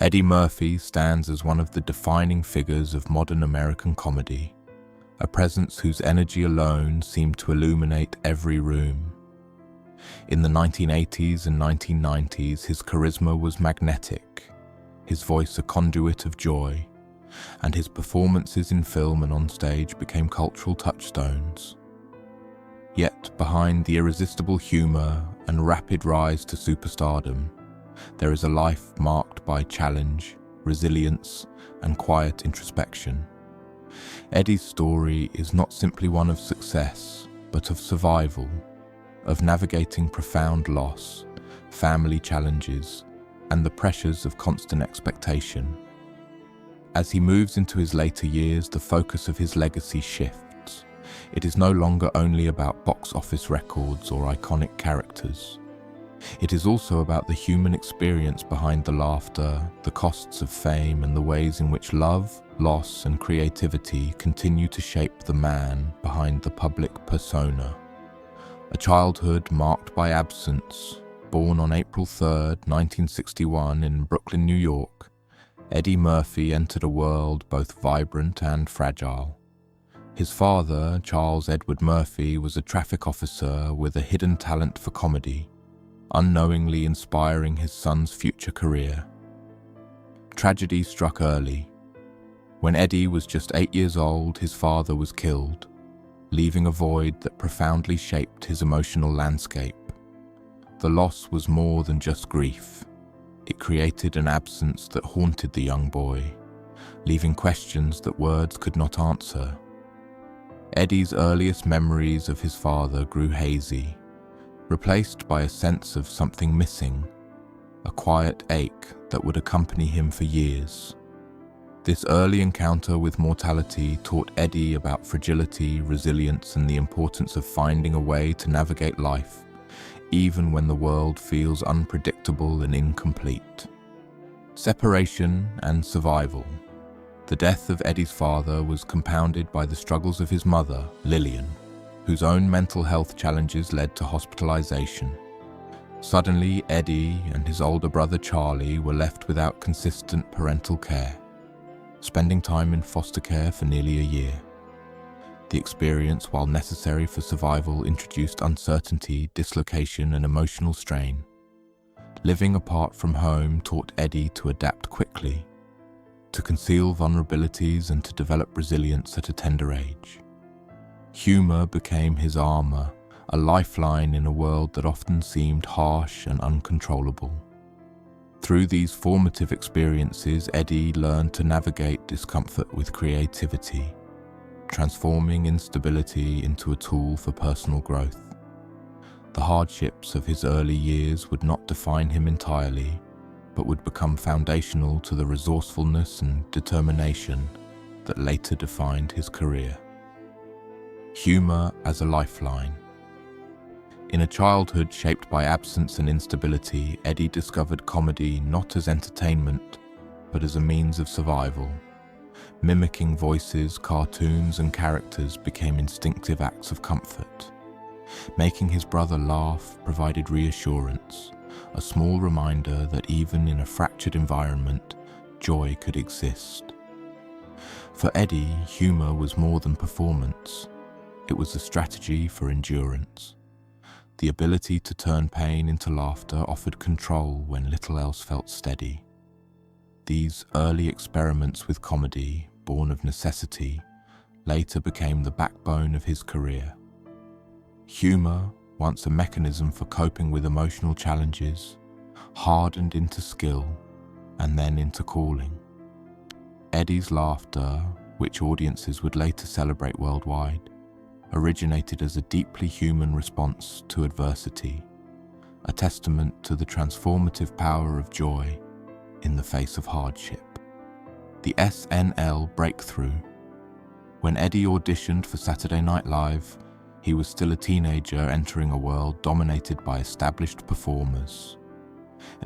Eddie Murphy stands as one of the defining figures of modern American comedy, a presence whose energy alone seemed to illuminate every room. In the 1980s and 1990s, his charisma was magnetic, his voice a conduit of joy, and his performances in film and on stage became cultural touchstones. Yet, behind the irresistible humor and rapid rise to superstardom, there is a life marked by challenge, resilience, and quiet introspection. Eddie's story is not simply one of success, but of survival, of navigating profound loss, family challenges, and the pressures of constant expectation. As he moves into his later years, the focus of his legacy shifts. It is no longer only about box office records or iconic characters. It is also about the human experience behind the laughter, the costs of fame, and the ways in which love, loss, and creativity continue to shape the man behind the public persona. A childhood marked by absence, born on April 3, 1961 in Brooklyn, New York, Eddie Murphy entered a world both vibrant and fragile. His father, Charles Edward Murphy, was a traffic officer with a hidden talent for comedy, unknowingly inspiring his son's future career. Tragedy struck early. When Eddie was just 8 years old, his father was killed, leaving a void that profoundly shaped his emotional landscape. The loss was more than just grief. It created an absence that haunted the young boy, leaving questions that words could not answer. Eddie's earliest memories of his father grew hazy, replaced by a sense of something missing, a quiet ache that would accompany him for years. This early encounter with mortality taught Eddie about fragility, resilience, and the importance of finding a way to navigate life, even when the world feels unpredictable and incomplete. Separation and survival. The death of Eddie's father was compounded by the struggles of his mother, Lillian, whose own mental health challenges led to hospitalization. Suddenly, Eddie and his older brother Charlie were left without consistent parental care, spending time in foster care for nearly a year. The experience, while necessary for survival, introduced uncertainty, dislocation, and emotional strain. Living apart from home taught Eddie to adapt quickly, to conceal vulnerabilities, and to develop resilience at a tender age. Humor became his armor, a lifeline in a world that often seemed harsh and uncontrollable. Through these formative experiences, Eddie learned to navigate discomfort with creativity, transforming instability into a tool for personal growth. The hardships of his early years would not define him entirely, but would become foundational to the resourcefulness and determination that later defined his career. Humor as a lifeline. In a childhood shaped by absence and instability, Eddie discovered comedy not as entertainment, but as a means of survival. Mimicking voices, cartoons, and characters became instinctive acts of comfort. Making his brother laugh provided reassurance, a small reminder that even in a fractured environment, joy could exist. For Eddie, humor was more than performance. It was a strategy for endurance. The ability to turn pain into laughter offered control when little else felt steady. These early experiments with comedy, born of necessity, later became the backbone of his career. Humor, once a mechanism for coping with emotional challenges, hardened into skill and then into calling. Eddie's laughter, which audiences would later celebrate worldwide, originated as a deeply human response to adversity, a testament to the transformative power of joy in the face of hardship. The SNL breakthrough. When Eddie auditioned for Saturday Night Live, he was still a teenager entering a world dominated by established performers.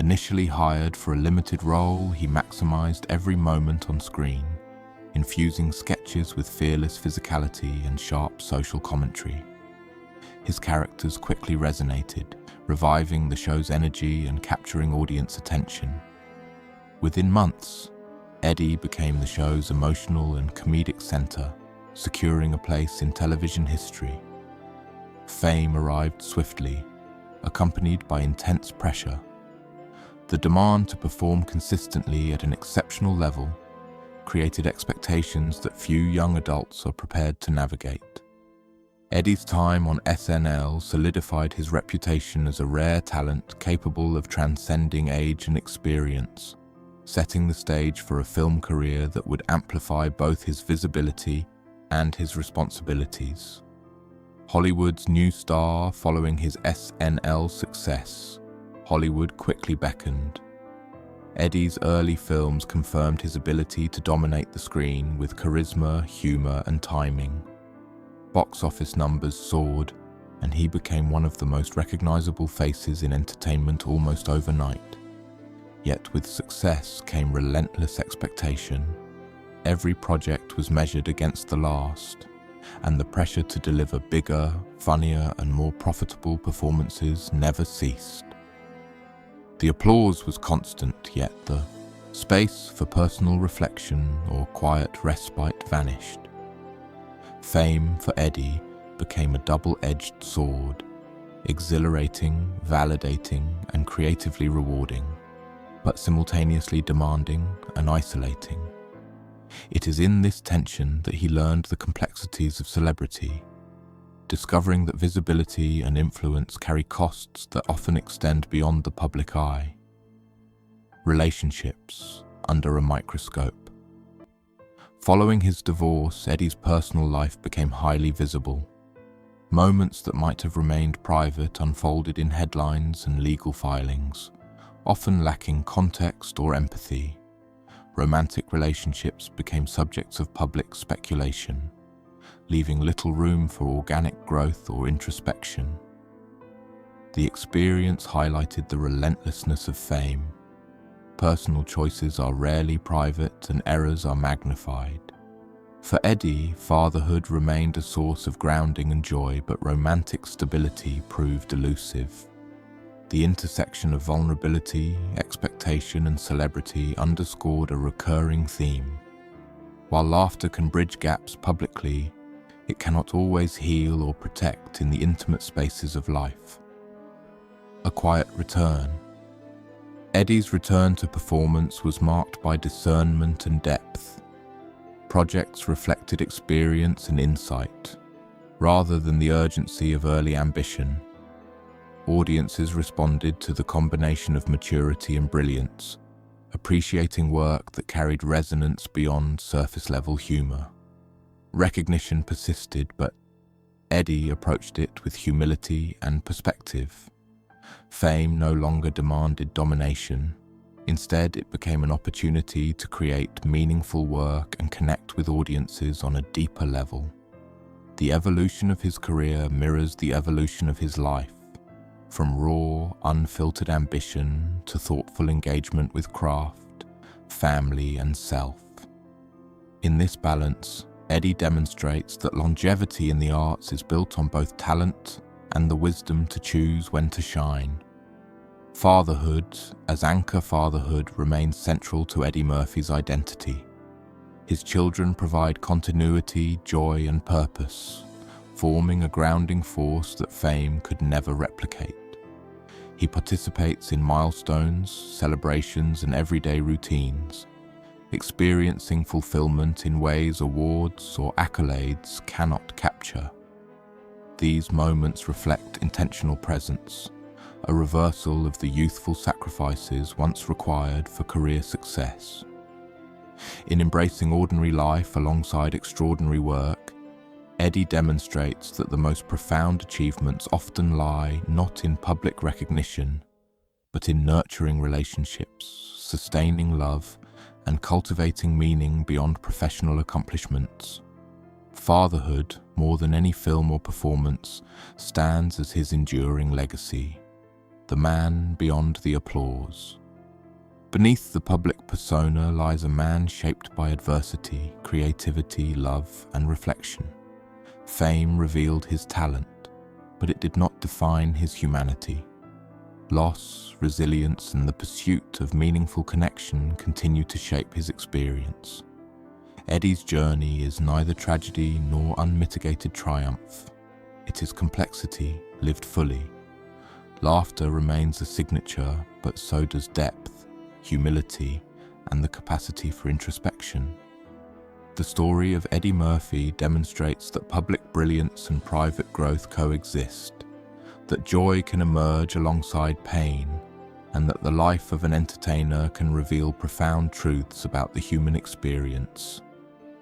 Initially hired for a limited role, he maximized every moment on screen, infusing sketches with fearless physicality and sharp social commentary. His characters quickly resonated, reviving the show's energy and capturing audience attention. Within months, Eddie became the show's emotional and comedic center, securing a place in television history. Fame arrived swiftly, accompanied by intense pressure. The demand to perform consistently at an exceptional level created expectations that few young adults are prepared to navigate. Eddie's time on SNL solidified his reputation as a rare talent capable of transcending age and experience, setting the stage for a film career that would amplify both his visibility and his responsibilities. Hollywood's new star following his SNL success, Hollywood quickly beckoned. Eddie's early films confirmed his ability to dominate the screen with charisma, humor, and timing. Box office numbers soared, and he became one of the most recognizable faces in entertainment almost overnight. Yet with success came relentless expectation. Every project was measured against the last, and the pressure to deliver bigger, funnier, and more profitable performances never ceased. The applause was constant, yet the space for personal reflection or quiet respite vanished. Fame for Eddie became a double-edged sword, exhilarating, validating, and creatively rewarding, but simultaneously demanding and isolating. It is in this tension that he learned the complexities of celebrity, discovering that visibility and influence carry costs that often extend beyond the public eye. Relationships under a microscope. Following his divorce, Eddie's personal life became highly visible. Moments that might have remained private unfolded in headlines and legal filings, often lacking context or empathy. Romantic relationships became subjects of public speculation, leaving little room for organic growth or introspection. The experience highlighted the relentlessness of fame. Personal choices are rarely private and errors are magnified. For Eddie, fatherhood remained a source of grounding and joy, but romantic stability proved elusive. The intersection of vulnerability, expectation, and celebrity underscored a recurring theme. While laughter can bridge gaps publicly, it cannot always heal or protect in the intimate spaces of life. A quiet return. Eddie's return to performance was marked by discernment and depth. Projects reflected experience and insight, rather than the urgency of early ambition. Audiences responded to the combination of maturity and brilliance, appreciating work that carried resonance beyond surface-level humor. Recognition persisted, but Eddie approached it with humility and perspective. Fame no longer demanded domination. Instead, it became an opportunity to create meaningful work and connect with audiences on a deeper level. The evolution of his career mirrors the evolution of his life, from raw, unfiltered ambition to thoughtful engagement with craft, family, and self. In this balance, Eddie demonstrates that longevity in the arts is built on both talent and the wisdom to choose when to shine. Fatherhood, as anchor fatherhood, remains central to Eddie Murphy's identity. His children provide continuity, joy, and purpose, forming a grounding force that fame could never replicate. He participates in milestones, celebrations, and everyday routines, experiencing fulfillment in ways awards or accolades cannot capture. These moments reflect intentional presence, a reversal of the youthful sacrifices once required for career success. In embracing ordinary life alongside extraordinary work, Eddie demonstrates that the most profound achievements often lie not in public recognition, but in nurturing relationships, sustaining love, and cultivating meaning beyond professional accomplishments. Fatherhood, more than any film or performance, stands as his enduring legacy, the man beyond the applause. Beneath the public persona lies a man shaped by adversity, creativity, love, and reflection. Fame revealed his talent, but it did not define his humanity. Loss, resilience, and the pursuit of meaningful connection continue to shape his experience. Eddie's journey is neither tragedy nor unmitigated triumph. It is complexity lived fully. Laughter remains a signature, but so does depth, humility, and the capacity for introspection. The story of Eddie Murphy demonstrates that public brilliance and private growth coexist, that joy can emerge alongside pain, and that the life of an entertainer can reveal profound truths about the human experience.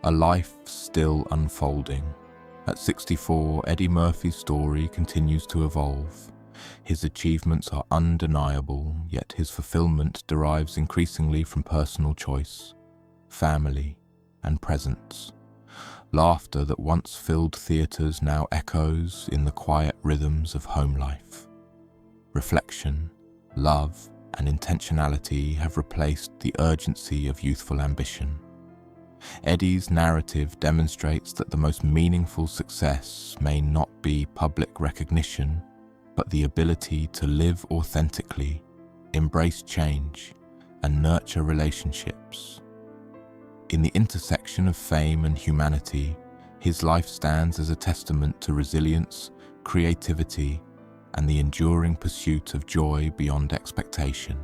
A life still unfolding. At 64, Eddie Murphy's story continues to evolve. His achievements are undeniable, yet his fulfillment derives increasingly from personal choice, family, and presence. Laughter that once filled theaters now echoes in the quiet rhythms of home life. Reflection, love, and intentionality have replaced the urgency of youthful ambition. Eddie's narrative demonstrates that the most meaningful success may not be public recognition, but the ability to live authentically, embrace change, and nurture relationships. In the intersection of fame and humanity, his life stands as a testament to resilience, creativity, and the enduring pursuit of joy beyond expectation.